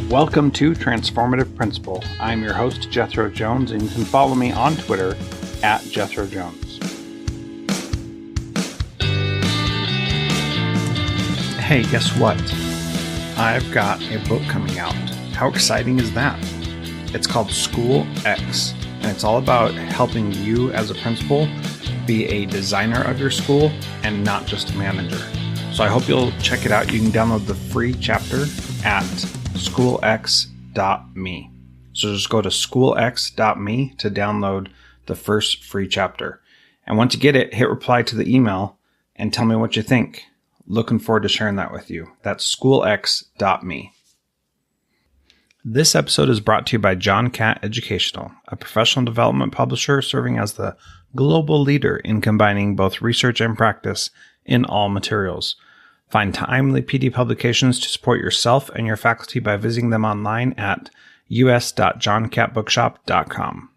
Welcome to Transformative Principal. I'm your host, Jethro Jones, and you can follow me on Twitter at Jethro Jones. Hey, guess what? I've got a book coming out. How exciting is that? It's called School X, and it's all about helping you as a principal be a designer of your school and not just a manager. So I hope you'll check it out. You can download the free chapter at schoolx.me. So just go to schoolx.me to download the first free chapter. And once you get it, hit reply to the email and tell me what you think. Looking forward to sharing that with you. That's schoolx.me. This episode is brought to you by John Catt Educational, a professional development publisher serving as the global leader in combining both research and practice in all materials. Find timely PD publications to support yourself and your faculty by visiting them online at us.johncattbookshop.com.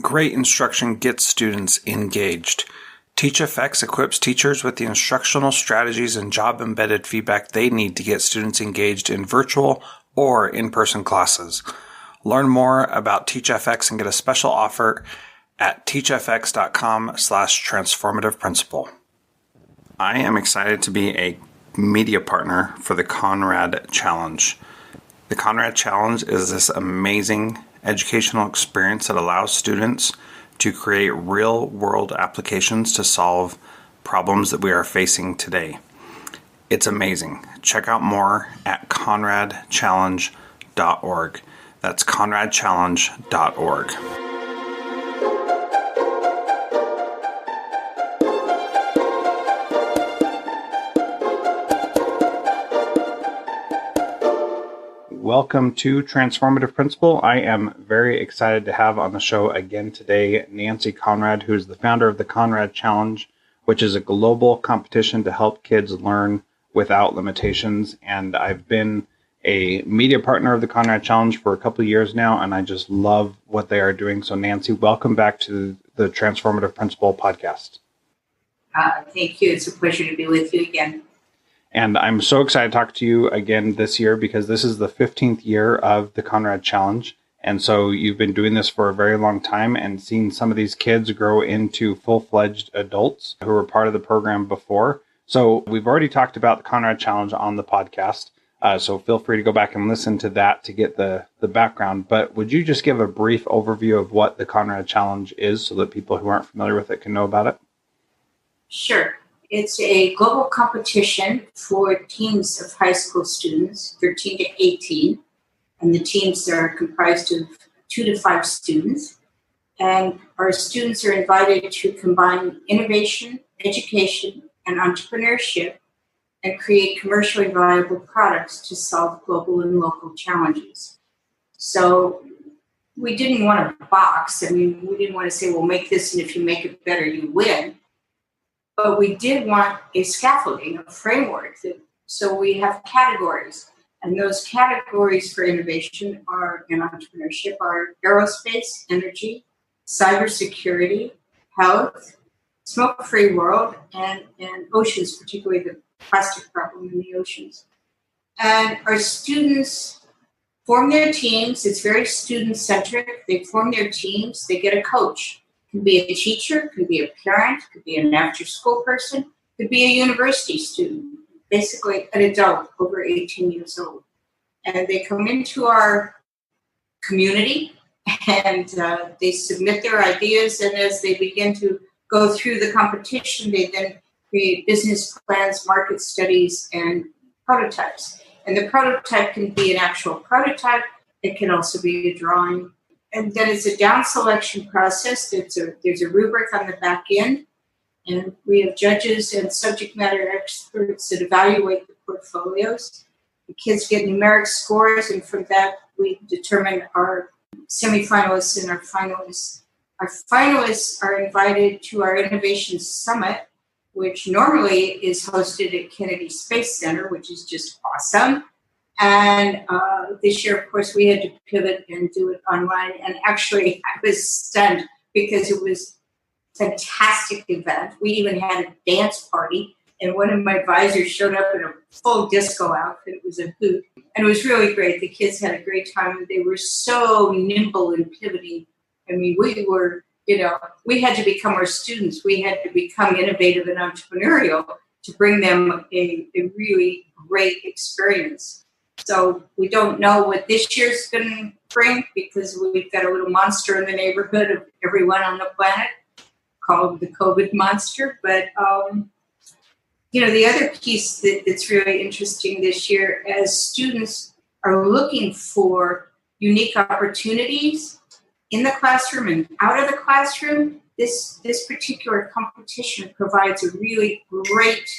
Great instruction gets students engaged. TeachFX equips teachers with the instructional strategies and job-embedded feedback they need to get students engaged in virtual or in-person classes. Learn more about TeachFX and get a special offer at teachfx.com/transformativeprincipal. I am excited to be a media partner for the Conrad Challenge. The Conrad Challenge is this amazing educational experience that allows students to create real-world applications to solve problems that we are facing today. It's amazing. Check out more at conradchallenge.org. That's conradchallenge.org. Welcome to Transformative Principal. I am very excited to have on the show again today Nancy Conrad, who is the founder of the Conrad Challenge, which is a global competition to help kids learn without limitations. And I've been a media partner of the Conrad Challenge for a couple of years now, and I just love what they are doing. So Nancy, welcome back to the Transformative Principal podcast. Thank you. It's a pleasure to be with you again. And I'm so excited to talk to you again this year because this is the 15th year of the Conrad Challenge. And so you've been doing this for a very long time and seen some of these kids grow into full-fledged adults who were part of the program before. So we've already talked about the Conrad Challenge on the podcast. So feel free to go back and listen to that to get the background. But would you just give a brief overview of what the Conrad Challenge is so that people who aren't familiar with it can know about it? Sure. It's a global competition for teams of high school students, 13 to 18. And the teams are comprised of 2 to 5 students. And our students are invited to combine innovation, education, and entrepreneurship and create commercially viable products to solve global and local challenges. So we didn't want a box. I mean, we didn't want to say, well, make this, and if you make it better, you win. But we did want a scaffolding, a framework. So we have categories. And those categories for innovation and entrepreneurship are aerospace, energy, cybersecurity, health, smoke-free world, and oceans, particularly the plastic problem in the oceans. And our students form their teams. It's very student-centric. They form their teams. They get a coach. It can be a teacher, could be a parent, could be an after-school person, could be a university student, basically an adult over 18 years old. And they come into our community and they submit their ideas. And as they begin to go through the competition, they then create business plans, market studies, and prototypes. And the prototype can be an actual prototype. It can also be a drawing. And then it's a down selection process. There's a rubric on the back end. And we have judges and subject matter experts that evaluate the portfolios. The kids get numeric scores, and from that, we determine our semifinalists and our finalists. Our finalists are invited to our Innovation Summit, which normally is hosted at Kennedy Space Center, which is just awesome. And this year, of course, we had to pivot and do it online. And actually, I was stunned because it was a fantastic event. We even had a dance party and one of my advisors showed up in a full disco outfit. It was a hoot, and it was really great. The kids had a great time, and they were so nimble and pivoting. I mean, we were, we had to become our students. We had to become innovative and entrepreneurial to bring them a really great experience. So we don't know what this year's going to bring, because we've got a little monster in the neighborhood of everyone on the planet called the COVID monster. But, the other piece that's really interesting this year, as students are looking for unique opportunities in the classroom and out of the classroom, this particular competition provides a really great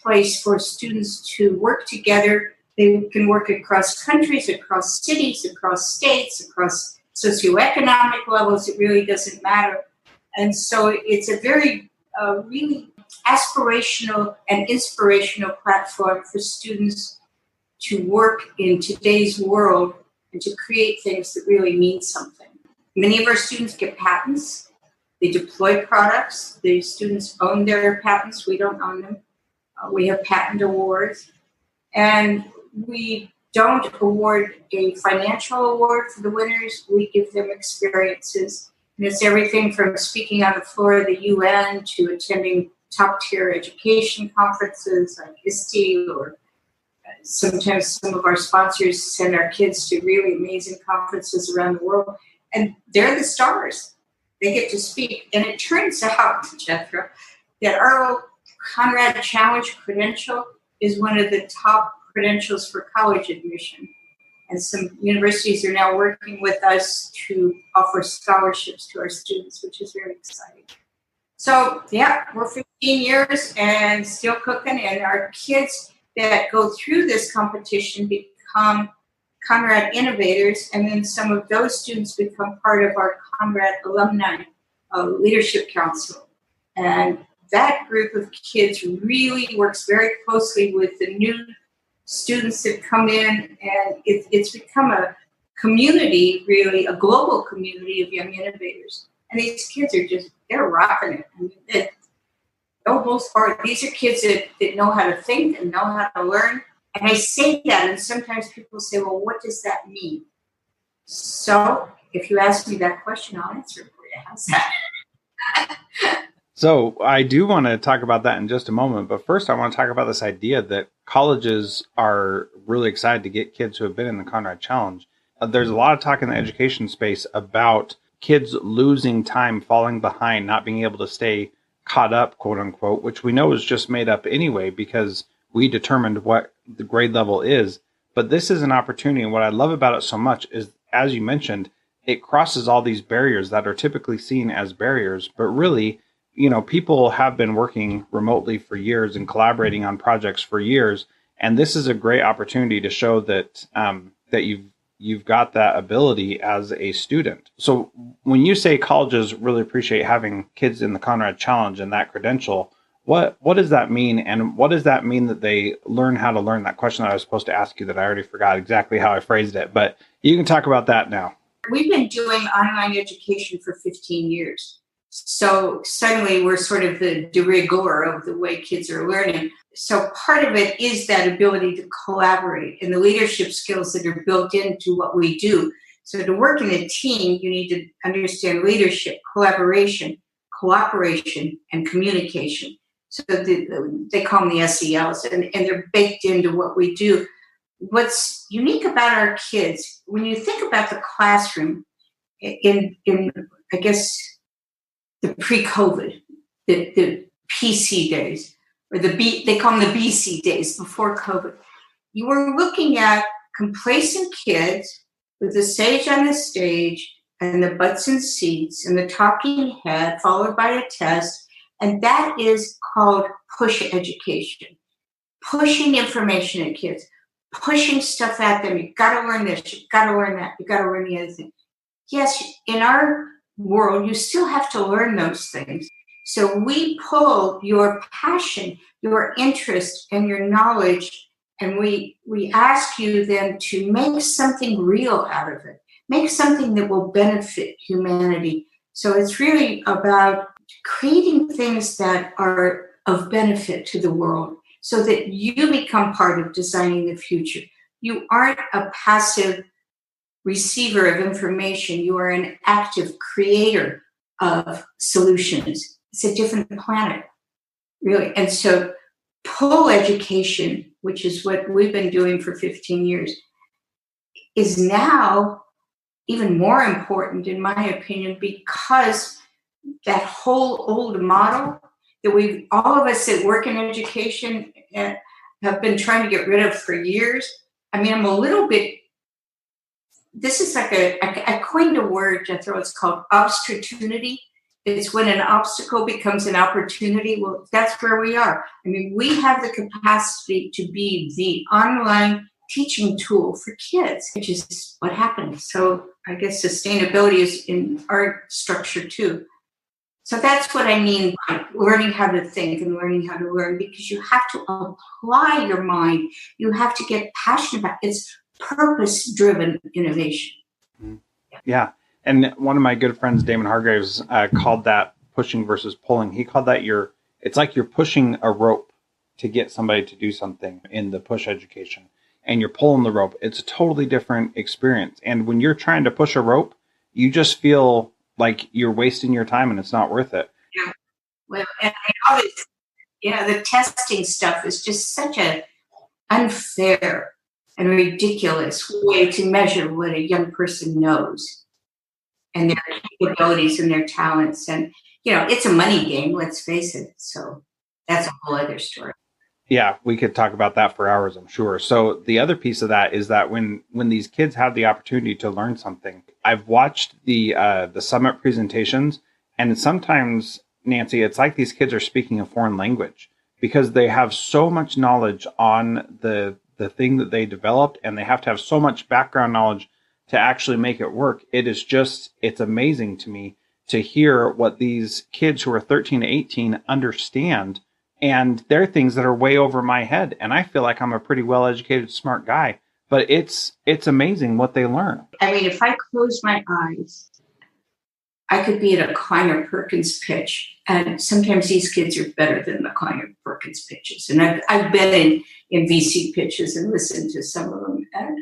place for students to work together. They can work across countries, across cities, across states, across socioeconomic levels. It really doesn't matter. And so it's a very, really aspirational and inspirational platform for students to work in today's world and to create things that really mean something. Many of our students get patents. They deploy products. The students own their patents. We don't own them. We have patent awards. And we don't award a financial award for the winners. We give them experiences. And it's everything from speaking on the floor of the UN to attending top-tier education conferences like ISTE, or sometimes some of our sponsors send our kids to really amazing conferences around the world. And they're the stars. They get to speak. And it turns out, Jethro, that our Conrad Challenge credential is one of the top credentials for college admission. And some universities are now working with us to offer scholarships to our students, which is very exciting. So, yeah, we're 15 years and still cooking. And our kids that go through this competition become Conrad innovators. And then some of those students become part of our Conrad Alumni Leadership Council. And that group of kids really works very closely with the new students that come in, and it's become a community, really, a global community of young innovators. And these kids are they're rocking it. I mean, for the most part, these are kids that know how to think and know how to learn. And I say that, and sometimes people say, well, what does that mean? So if you ask me that question, I'll answer it for you. How's that? So I do want to talk about that in just a moment. But first, I want to talk about this idea that colleges are really excited to get kids who have been in the Conrad Challenge. There's a lot of talk in the education space about kids losing time, falling behind, not being able to stay caught up, quote unquote, which we know is just made up anyway because we determined what the grade level is. But this is an opportunity. And what I love about it so much is, as you mentioned, it crosses all these barriers that are typically seen as barriers, but really, people have been working remotely for years and collaborating on projects for years. And this is a great opportunity to show that that you've got that ability as a student. So when you say colleges really appreciate having kids in the Conrad Challenge and that credential, what does that mean? And what does that mean that they learn how to learn? That question that I was supposed to ask you that I already forgot exactly how I phrased it, but you can talk about that now. We've been doing online education for 15 years. So suddenly we're sort of the de rigueur of the way kids are learning. So part of it is that ability to collaborate and the leadership skills that are built into what we do. So to work in a team, you need to understand leadership, collaboration, cooperation, and communication. So they call them the SELs, and they're baked into what we do. What's unique about our kids, when you think about the classroom in I guess, the pre-COVID, the PC days, or they call them the BC days, before COVID, you were looking at complacent kids with the sage on the stage and the butts in seats and the talking head followed by a test. And that is called push education. Pushing information at kids, pushing stuff at them. You've got to learn this, you've got to learn that, you've got to learn the other thing. Yes, in our world, you still have to learn those things. So we pull your passion, your interest, and your knowledge, and we ask you then to make something real out of it. Make something that will benefit humanity. So it's really about creating things that are of benefit to the world so that you become part of designing the future. You aren't a passive receiver of information. You are an active creator of solutions. It's a different planet, really. And so pull education, which is what we've been doing for 15 years, is now even more important, in my opinion, because that whole old model that all of us that work in education have been trying to get rid of for years. I mean, I'm a little bit, this is like I coined a word, Jethro, it's called Obstatunity. It's when an obstacle becomes an opportunity. Well, that's where we are. I mean, we have the capacity to be the online teaching tool for kids, which is what happened. So I guess sustainability is in our structure too. So that's what I mean by learning how to think and learning how to learn, because you have to apply your mind. You have to get passionate about it. It's purpose-driven innovation. Yeah. And one of my good friends, Damon Hargraves, called that pushing versus pulling. He called that it's like you're pushing a rope to get somebody to do something in the push education, and you're pulling the rope. It's a totally different experience. And when you're trying to push a rope, you just feel like you're wasting your time and it's not worth it. Yeah. Well, and I know the testing stuff is just such an unfair and ridiculous way to measure what a young person knows and their capabilities and their talents. And, it's a money game, let's face it. So that's a whole other story. Yeah, we could talk about that for hours, I'm sure. So the other piece of that is that when these kids have the opportunity to learn something, I've watched the summit presentations, and sometimes, Nancy, it's like these kids are speaking a foreign language because they have so much knowledge on the thing that they developed, and they have to have so much background knowledge to actually make it work. It's amazing to me to hear what these kids who are 13 to 18 understand. And there are things that are way over my head. And I feel like I'm a pretty well-educated, smart guy. But it's amazing what they learn. I mean, if I close my eyes, I could be at a Kleiner Perkins pitch. And sometimes these kids are better than the Kleiner Perkins pitches. And I've been in VC pitches and listened to some of them. And,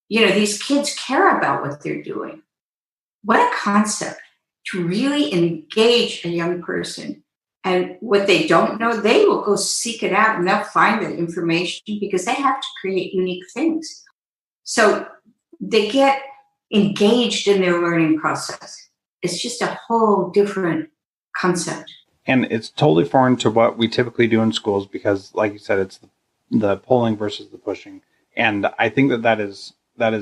these kids care about what they're doing. What a concept to really engage a young person. And what they don't know, they will go seek it out and they'll find the information because they have to create unique things. So they get engaged in their learning process. It's just a whole different concept. And it's totally foreign to what we typically do in schools because, like you said, it's the pulling versus the pushing. And I think that is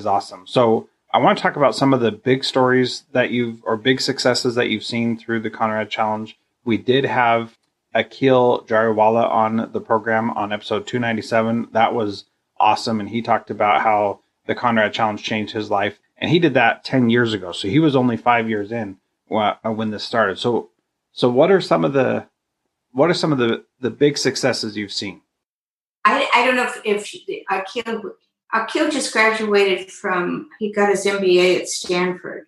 awesome. So I want to talk about some of the big stories or big successes that you've seen through the Conrad Challenge. We did have Akil Jariwala on the program on episode 297. That was awesome. And he talked about how the Conrad Challenge changed his life. And he did that 10 years ago. So he was only 5 years in when this started. So what are some of the big successes you've seen? I don't know if Akil just graduated he got his MBA at Stanford.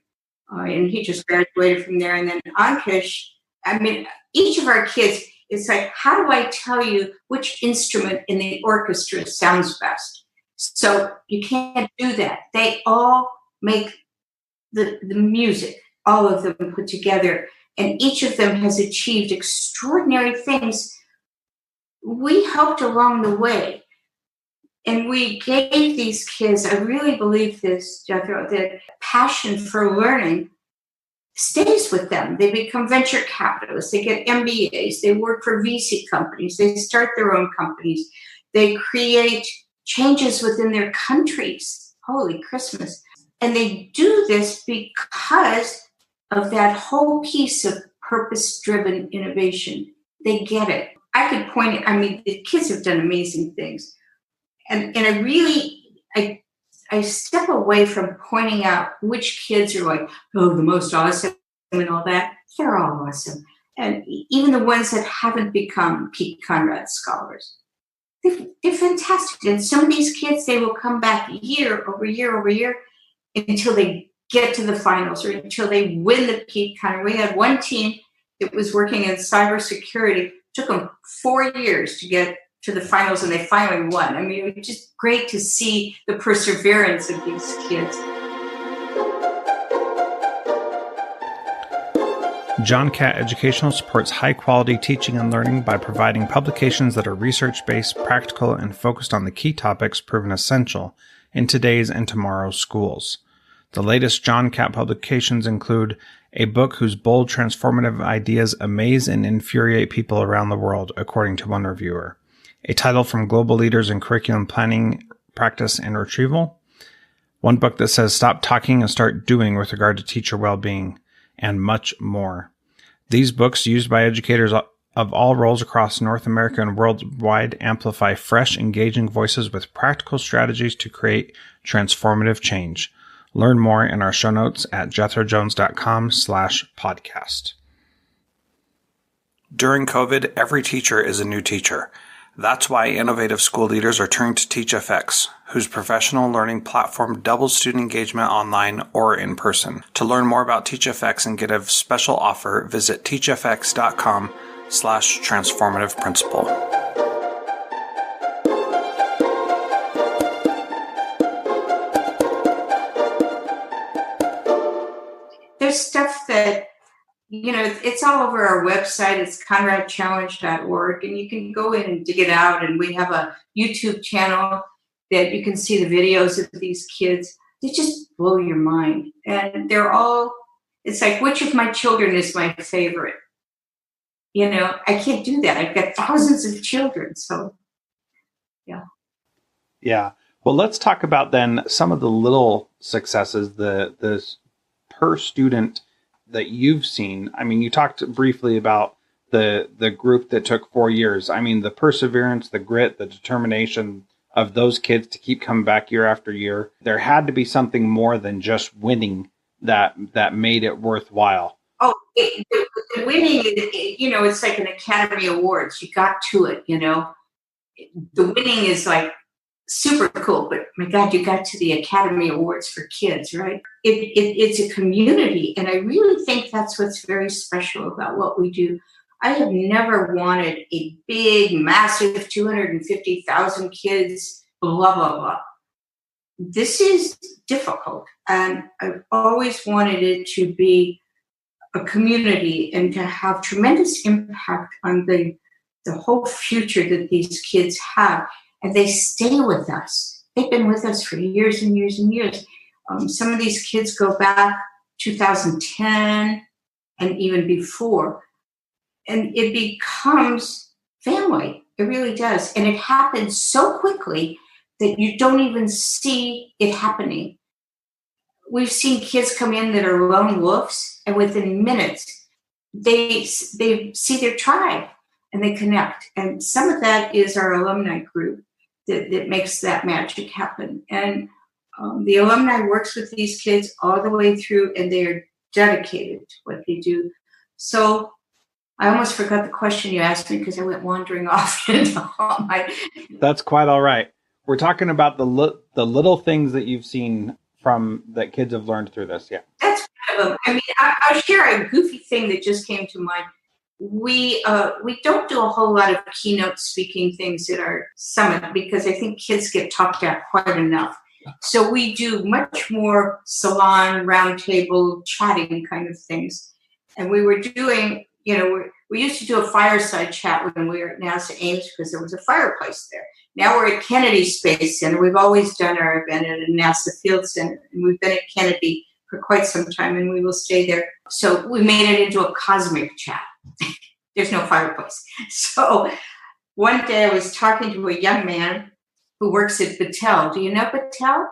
And he just graduated from there. And then Ankush, I mean, each of our kids, it's like, how do I tell you which instrument in the orchestra sounds best? So you can't do that. They all make the music, all of them put together, and each of them has achieved extraordinary things. We helped along the way, and we gave these kids, I really believe this, Jethro, that passion for learning stays with them. They become venture capitalists. They get MBAs. They work for VC companies. They start their own companies. They create changes within their countries. Holy Christmas. And they do this because of that whole piece of purpose-driven innovation. They get it. I could point, the kids have done amazing things. And I step away from pointing out which kids are like, the most awesome and all that. They're all awesome. And even the ones that haven't become Pete Conrad scholars, they're fantastic. And some of these kids, they will come back year over year over year until they get to the finals or until they win the Pete Conrad. We had one team that was working in cybersecurity, took them 4 years to get to the finals, and they finally won. I mean, it was just great to see the perseverance of these kids. John Catt Educational supports high-quality teaching and learning by providing publications that are research-based, practical, and focused on the key topics proven essential in today's and tomorrow's schools. The latest John Catt publications include a book whose bold, transformative ideas amaze and infuriate people around the world, according to one reviewer, a title from global leaders in curriculum planning, practice, and retrieval, one book that says stop talking and start doing with regard to teacher well-being, and much more. These books, used by educators of all roles across North America and worldwide, amplify fresh, engaging voices with practical strategies to create transformative change. Learn more in our show notes at jethrojones.com/podcast. During COVID, every teacher is a new teacher. That's why innovative school leaders are turning to TeachFX, whose professional learning platform doubles student engagement online or in person. To learn more about TeachFX and get a special offer, visit teachfx.com/transformative principal. There's stuff that, it's all over our website. It's conradchallenge.org, and you can go in and dig it out. And we have a YouTube channel that you can see the videos of these kids. They just blow your mind. And it's like, which of my children is my favorite? I can't do that. I've got thousands of children. So, yeah. Yeah. Well, let's talk about then some of the little successes, the per student that you've seen. I mean, you talked briefly about the group that took 4 years. I mean, the perseverance, the grit, the determination of those kids to keep coming back year after year. There had to be something more than just winning that made it worthwhile. Oh, the winning, it's like an Academy Awards. You got to it, The winning is like super cool, but my God, you got to the Academy Awards for kids, right? It's a community, and I really think that's what's very special about what we do. I have never wanted a big, massive 250,000 kids, blah, blah, blah. This is difficult, and I've always wanted it to be a community and to have tremendous impact on the whole future that these kids have. And they stay with us. They've been with us for years and years and years. Some of these kids go back 2010 and even before. And it becomes family. It really does. And it happens so quickly that you don't even see it happening. We've seen kids come in that are lone wolves, and within minutes, they see their tribe and they connect. And some of that is our alumni group that makes that magic happen. And the alumni works with these kids all the way through, and they are dedicated to what they do. So I almost forgot the question you asked me because I went wandering off into all my... That's quite all right. We're talking about the little things that you've seen from that kids have learned through this. Yeah. That's one of them. I mean, I'll share a goofy thing that just came to mind. We don't do a whole lot of keynote speaking things at our summit because I think kids get talked at quite enough. So we do much more salon, roundtable, chatting kind of things. And we were doing, we used to do a fireside chat when we were at NASA Ames because there was a fireplace there. Now we're at Kennedy Space Center. We've always done our event at a NASA Field Center. And we've been at Kennedy for quite some time, and we will stay there. So we made it into a cosmic chat. There's no fireplace. So one day I was talking to a young man who works at Battelle. Do you know Battelle?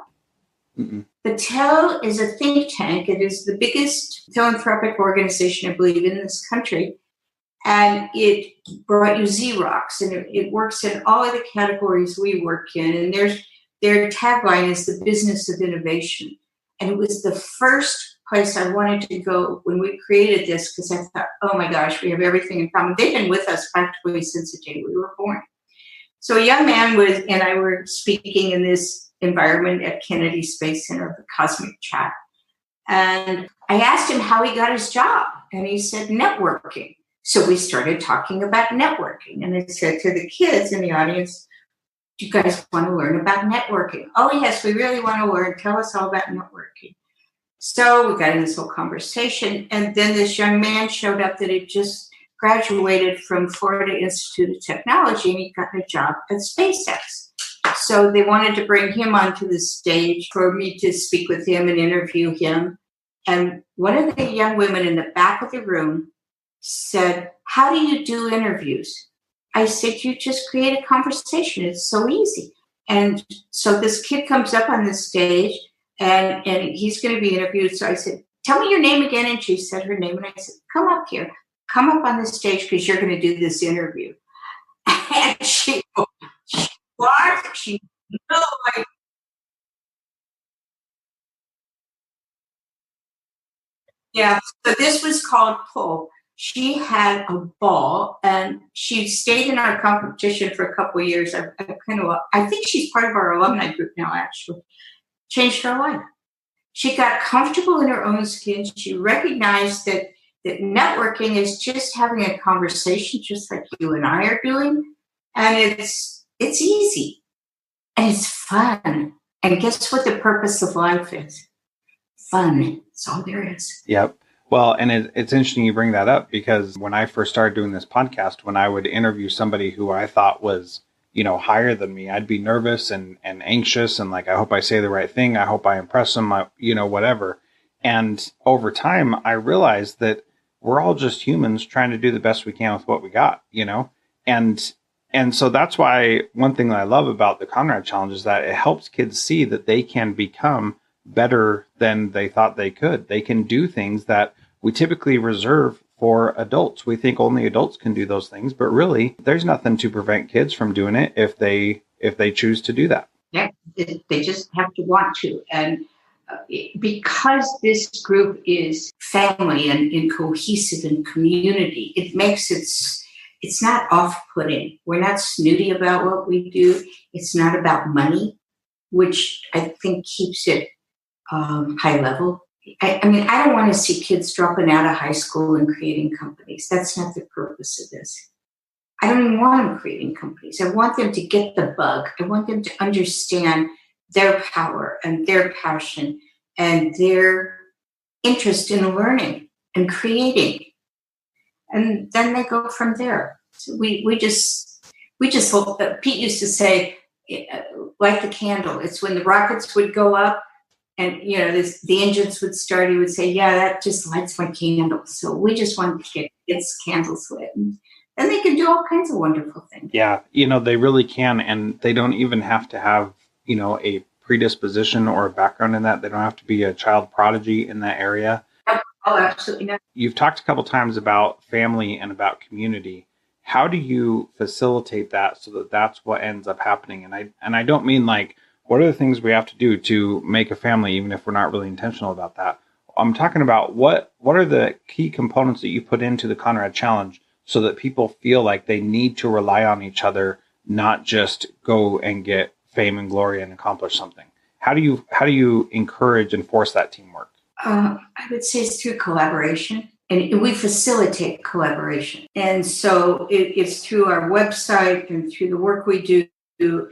Mm-mm. Battelle is a think tank. It is the biggest philanthropic organization, I believe, in this country. And it brought you Xerox, and it works in all of the categories we work in. And their tagline is the business of innovation. And it was the first place I wanted to go when we created this because I thought, oh my gosh, we have everything in common. They've been with us practically since the day we were born. So a young man and I were speaking in this environment at Kennedy Space Center, the Cosmic Chat. And I asked him how he got his job. And he said, networking. So we started talking about networking. And I said to the kids in the audience, do you guys want to learn about networking? Oh, yes, we really want to learn. Tell us all about networking. So we got in this whole conversation. And then this young man showed up that had just graduated from Florida Institute of Technology, and he got a job at SpaceX. So they wanted to bring him onto the stage for me to speak with him and interview him. And one of the young women in the back of the room said, how do you do interviews? I said, you just create a conversation. It's so easy. And so this kid comes up on the stage and he's going to be interviewed. So I said, tell me your name again. And she said her name. And I said, come up here. Come up on the stage because you're going to do this interview. And she what? She no idea. Yeah. So this was called Pull. She had a ball, and she stayed in our competition for a couple of years. I think she's part of our alumni group now. Actually, changed her life. She got comfortable in her own skin. She recognized that networking is just having a conversation, just like you and I are doing, and it's easy and it's fun. And guess what the purpose of life is? Fun. That's all there is. Yep. Well, and it's interesting you bring that up, because when I first started doing this podcast, when I would interview somebody who I thought was, higher than me, I'd be nervous and anxious and like, I hope I say the right thing. I hope I impress them, whatever. And over time, I realized that we're all just humans trying to do the best we can with what we got, And so that's why one thing that I love about the Conrad Challenge is that it helps kids see that they can become better than they thought they could. They can do things that we typically reserve for adults. We think only adults can do those things, but really there's nothing to prevent kids from doing it if they choose to do that. Yeah, they just have to want to. And because this group is family and cohesive and community, it makes it's not off-putting. We're not snooty about what we do. It's not about money, which I think keeps it high level. I mean, I don't want to see kids dropping out of high school and creating companies. That's not the purpose of this. I don't even want them creating companies. I want them to get the bug. I want them to understand their power and their passion and their interest in learning and creating. And then they go from there. So we just hope that Pete used to say, like the candle. It's when the rockets would go up and, the engines would start, he would say, yeah, that just lights my candle. So we just want to get its candles lit. And then they can do all kinds of wonderful things. Yeah, they really can. And they don't even have to have, a predisposition or a background in that. They don't have to be a child prodigy in that area. Oh, absolutely not. You've talked a couple times about family and about community. How do you facilitate that so that that's what ends up happening? And I don't mean like, what are the things we have to do to make a family, even if we're not really intentional about that? I'm talking about what are the key components that you put into the Conrad Challenge so that people feel like they need to rely on each other, not just go and get fame and glory and accomplish something. How do you encourage and force that teamwork? I would say it's through collaboration, and we facilitate collaboration. And so it's through our website and through the work we do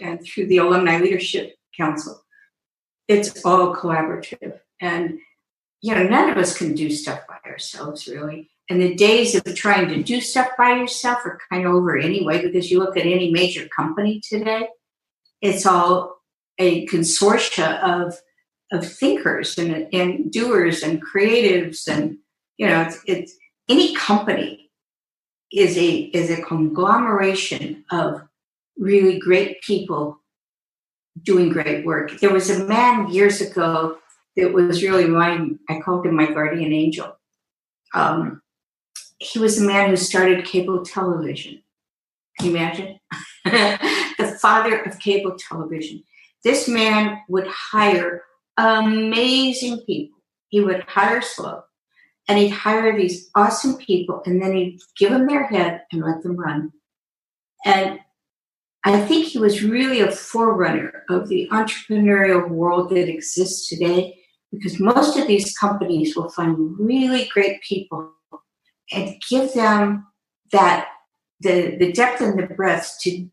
and through the Alumni Leadership Council. It's all collaborative. And, none of us can do stuff by ourselves, really. And the days of trying to do stuff by yourself are kind of over anyway, because you look at any major company today, it's all a consortia of thinkers and doers and creatives. And, it's any company is a conglomeration of really great people doing great work. There was a man years ago that was really I called him my guardian angel. He was the man who started cable television. Can you imagine? The father of cable television. This man would hire amazing people. He would hire slow, and he'd hire these awesome people, and then he'd give them their head and let them run. And I think he was really a forerunner of the entrepreneurial world that exists today, because most of these companies will find really great people and give them that the depth and the breadth to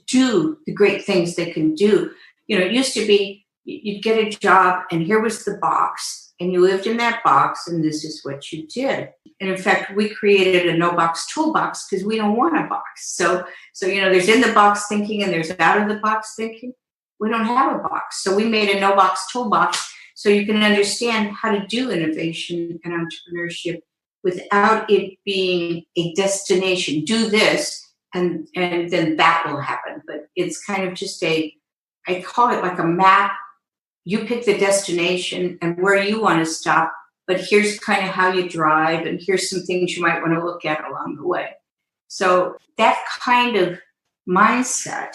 do the great things they can do. It used to be you'd get a job and here was the box and you lived in that box and this is what you did. And in fact, we created a no box toolbox because we don't want a box. So there's in the box thinking and there's out of the box thinking. We don't have a box. So we made a no box toolbox so you can understand how to do innovation and entrepreneurship without it being a destination. Do this and then that will happen. But it's kind of just I call it like a map. You pick the destination and where you want to stop, but here's kind of how you drive and here's some things you might want to look at along the way. So that kind of mindset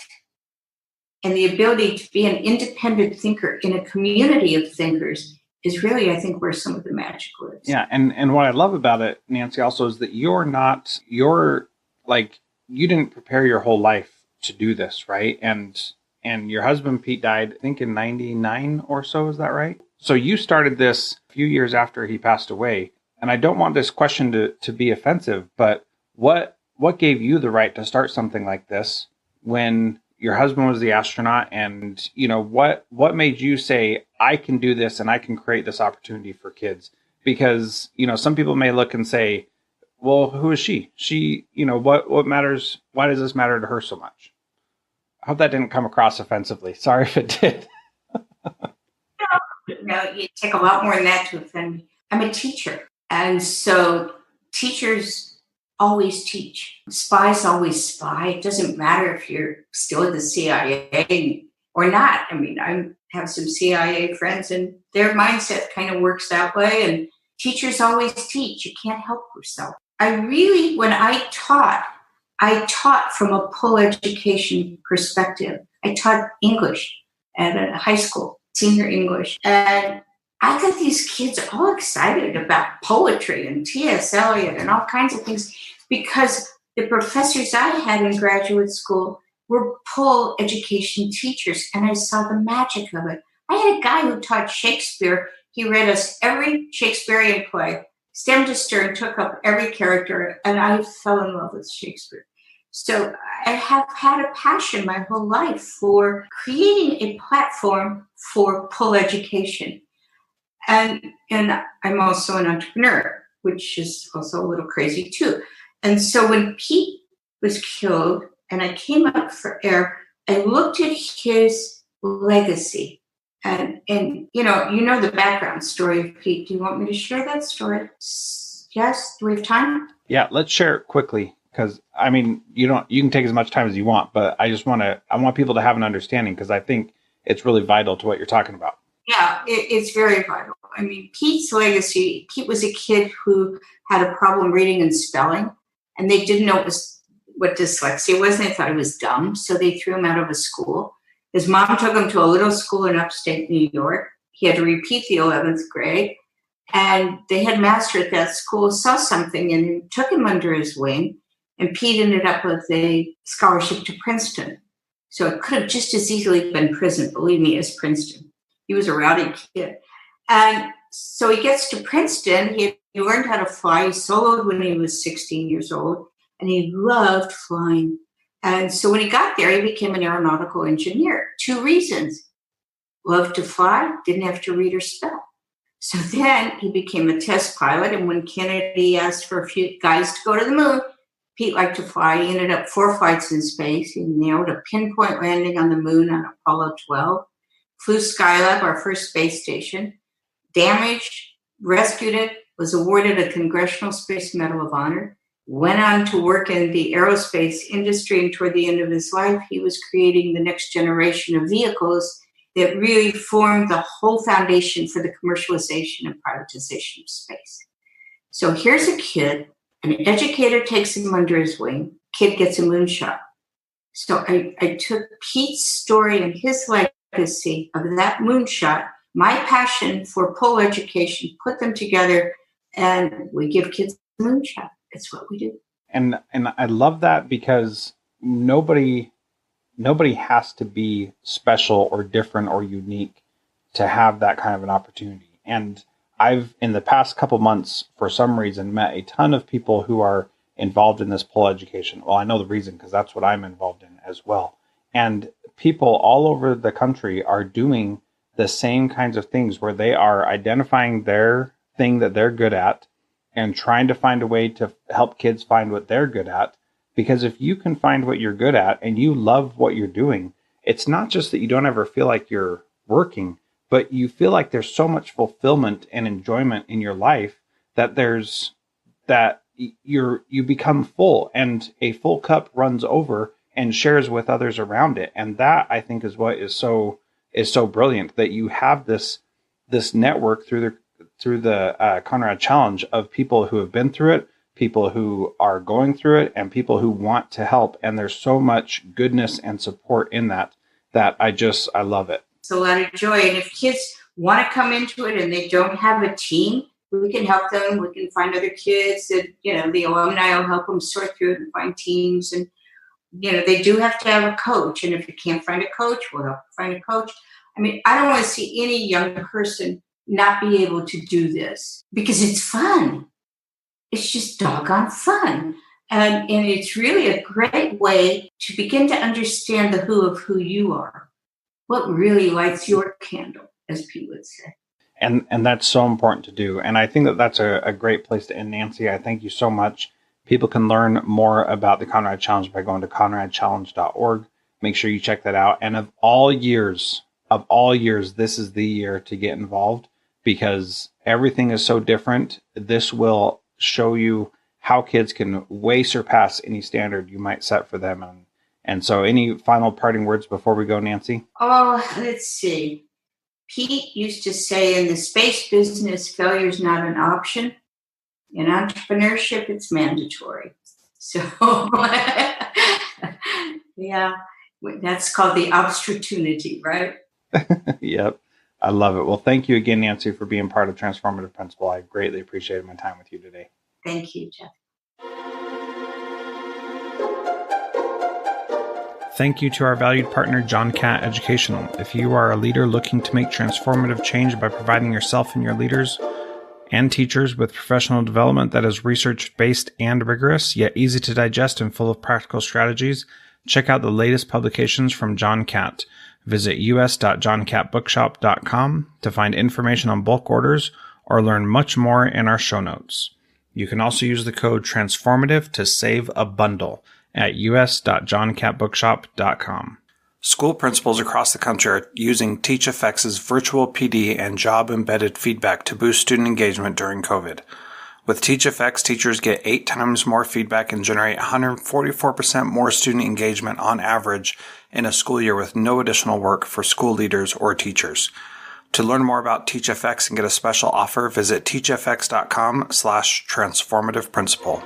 and the ability to be an independent thinker in a community of thinkers is really, I think, where some of the magic lives. Yeah, and what I love about it, Nancy, also is that you didn't prepare your whole life to do this, right? And your husband, Pete, died, I think, in 99 or so. Is that right? So you started this a few years after he passed away. And I don't want this question to be offensive, but what gave you the right to start something like this when your husband was the astronaut? And, what made you say, I can do this and I can create this opportunity for kids? Because, some people may look and say, well, who is she? She, what matters? Why does this matter to her so much? I hope that didn't come across offensively. Sorry if it did. No, it take a lot more than that to offend me. I'm a teacher. And so teachers always teach. Spies always spy. It doesn't matter if you're still at the CIA or not. I mean, I have some CIA friends and their mindset kind of works that way. And teachers always teach. You can't help yourself. When I taught from a full education perspective. I taught English at a high school, senior English. And I got these kids all excited about poetry and T.S. Eliot and all kinds of things because the professors I had in graduate school were full education teachers, and I saw the magic of it. I had a guy who taught Shakespeare. He read us every Shakespearean play, stem to stern, took up every character, and I fell in love with Shakespeare. So I have had a passion my whole life for creating a platform for full education. And I'm also an entrepreneur, which is also a little crazy too. And so when Pete was killed and I came up for air, I looked at his legacy. And you know the background story of Pete. Do you want me to share that story? Yes? Do we have time? Yeah, let's share it quickly. Because, I mean, you can take as much time as you want, but I want people to have an understanding because I think it's really vital to what you're talking about. Yeah, it's very vital. I mean, Pete's legacy, Pete was a kid who had a problem reading and spelling, and they didn't know what dyslexia was, and they thought he was dumb, so they threw him out of a school. His mom took him to a little school in upstate New York. He had to repeat the 11th grade, and the headmaster at that school saw something and took him under his wing. And Pete ended up with a scholarship to Princeton. So it could have just as easily been prison, believe me, as Princeton. He was a rowdy kid. And so he gets to Princeton. He learned how to fly. He soloed when he was 16 years old. And he loved flying. And so when he got there, he became an aeronautical engineer. 2 reasons. Loved to fly, didn't have to read or spell. So then he became a test pilot. And when Kennedy asked for a few guys to go to the moon, Pete liked to fly. He ended up 4 flights in space. He nailed a pinpoint landing on the moon on Apollo 12. Flew Skylab, our first space station. Damaged, rescued it, was awarded a Congressional Space Medal of Honor. Went on to work in the aerospace industry, and toward the end of his life, he was creating the next generation of vehicles that really formed the whole foundation for the commercialization and privatization of space. So here's a kid. An educator takes him under his wing. Kid gets a moonshot. So I took Pete's story and his legacy of that moonshot, my passion for full education, put them together, and we give kids a moonshot. It's what we do. And I love that because nobody has to be special or different or unique to have that kind of an opportunity. And I've, in the past couple months, for some reason, met a ton of people who are involved in this pole education? Well, I know the reason because that's what I'm involved in as well. And people all over the country are doing the same kinds of things where they are identifying their thing that they're good at and trying to find a way to help kids find what they're good at. Because if you can find what you're good at and you love what you're doing, it's not just that you don't ever feel like you're working, but you feel like there's so much fulfillment and enjoyment in your life that you become full, and a full cup runs over and shares with others around it. And that, I think, is what is so brilliant, that you have this network through the Conrad Challenge of people who have been through it, people who are going through it, and people who want to help. And there's so much goodness and support in that I love it. It's a lot of joy. And if kids want to come into it and they don't have a team, we can help them. We can find other kids that, the alumni will help them sort through it and find teams. And, they do have to have a coach. And if you can't find a coach, we'll help find a coach. I mean, I don't want to see any young person not be able to do this because it's fun. It's just doggone fun. And it's really a great way to begin to understand the who of who you are. What really lights your candle, as Pete would say. And that's so important to do. And I think that that's a great place to end, Nancy. I thank you so much. People can learn more about the Conrad Challenge by going to conradchallenge.org. Make sure you check that out. And of all years, this is the year to get involved because everything is so different. This will show you how kids can way surpass any standard you might set for them. And so any final parting words before we go, Nancy? Oh, let's see. Pete used to say in the space business, failure is not an option. In entrepreneurship, it's mandatory. So, yeah, that's called the Obstatunity, right? Yep. I love it. Well, thank you again, Nancy, for being part of Transformative Principal. I greatly appreciated my time with you today. Thank you, Jeff. Thank you to our valued partner, John Catt Educational. If you are a leader looking to make transformative change by providing yourself and your leaders and teachers with professional development that is research-based and rigorous, yet easy to digest and full of practical strategies, check out the latest publications from John Catt. Visit us.johncattbookshop.com to find information on bulk orders or learn much more in our show notes. You can also use the code TRANSFORMATIVE to save a bundle at us.johncattbookshop.com. School principals across the country are using TeachFX's virtual PD and job-embedded feedback to boost student engagement during COVID. With TeachFX, teachers get 8 times more feedback and generate 144% more student engagement on average in a school year with no additional work for school leaders or teachers. To learn more about TeachFX and get a special offer, visit teachfx.com/transformativeprincipal.